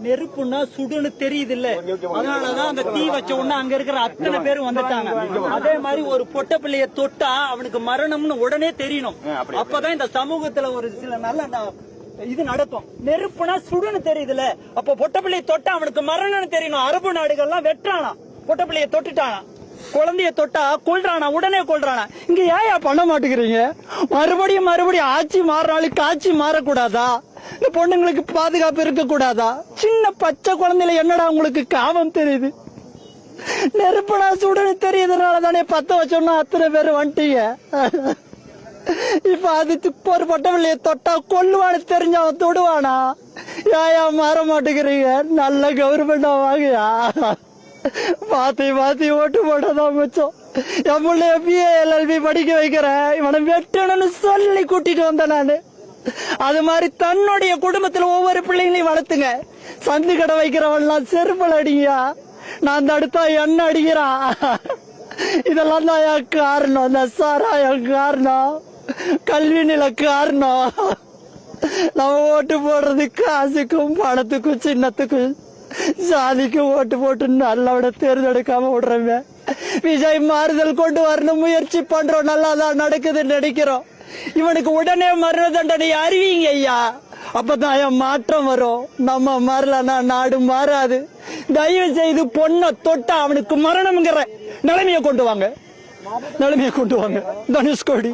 நெருப்புன்னா சுடுன்னு தெரியுது இல்ல, அதனாலதான் அந்த தீ வச்ச உடனே அங்க இருக்கிற அத்தனை பேரும் வந்துட்டாங்க. அதே மாதிரி ஒரு பொட்ட பிள்ளைய தொட்டா அவனுக்கு மரணம்னு உடனே தெரியணும். அப்பதான் இந்த சமூகத்துல ஒரு சில நல்ல இது நடக்கும். நெருப்புனா சுடுன்னு தெரியுதுல, அப்ப பொட்ட பிள்ளைய தொட்டா அவனுக்கு மரணம்னு தெரியணும். அரபு நாடுகள்லாம் வெட்டுறானா, பொட்ட பிள்ளைய தொட்டுட்டானா, குழந்தைய தொட்டா கொல்றானா, உடனே கொல்றானா. இங்க ஏன் பண்ண மாட்டேங்கிறீங்க? மறுபடியும் ஆட்சி மாறினாலும் காட்சி மாறக்கூடாதா? இந்த பொண்ணுங்களுக்கு பாதுகாப்பு இருக்க கூடாதா? சின்ன பச்சை குழந்தையில என்னடா உங்களுக்கு காமம் தெரியுது? நெருப்படா சுடுன்னு தெரியுதுனால தானே 10 வருஷம்னா அத்தனை பேர் வந்துட்டீங்க. இப்ப அது ஒரு பொட்டப்பிள்ளைய தொட்டா கொல்லுவான்னு தெரிஞ்ச அவன் தொடுவானா? ஏயா மாற மாட்டேங்கிறீங்க? நல்ல கவர்மெண்டா வாங்கயா, மாத்தி ஓட்டு போட்டதான் மிச்சம். என் பிள்ளைய BA LLB படிக்க வைக்கிறேன், இவனை வெட்டணும்னு சொல்லி கூட்டிட்டு வந்தேன் நானு. அது மாதிரி தன்னுடைய குடும்பத்துல ஒவ்வொரு பிள்ளைங்களையும் வளர்த்துங்க. சந்து கடை வைக்கிறவன்லாம் செருப்பல் அடிங்கயா, நான் தடுத்தா என்ன அடிக்கிறான்? இதெல்லாம் தான் என் காரணம். இந்த சாராயம் காரணம், கல்வி நிலை காரணம். நம்ம ஓட்டு போடுறது காசுக்கும் பணத்துக்கும் சின்னத்துக்கும் சாதிக்கும் ஓட்டு போட்டு நல்லவிட தேர்ந்தெடுக்காம விடுறோமே. விஜய் மாறுதல் கொண்டு வரணும் முயற்சி பண்றோம், நல்லாதான் நடக்குதுன்னு நினைக்கிறோம். இவனுக்கு உடனே மரண தண்டனை அறிவிங்க ஐயா, அப்பதான் மாற்றம் வரும். நம்ம மாறலன்னா நாடு மாறாது. தயவு செய்து பொண்ணை தொட்டா அவனுக்கு மரணம்ங்கிற நிலைமையை கொண்டு வாங்க, தனுஷ்கோடி.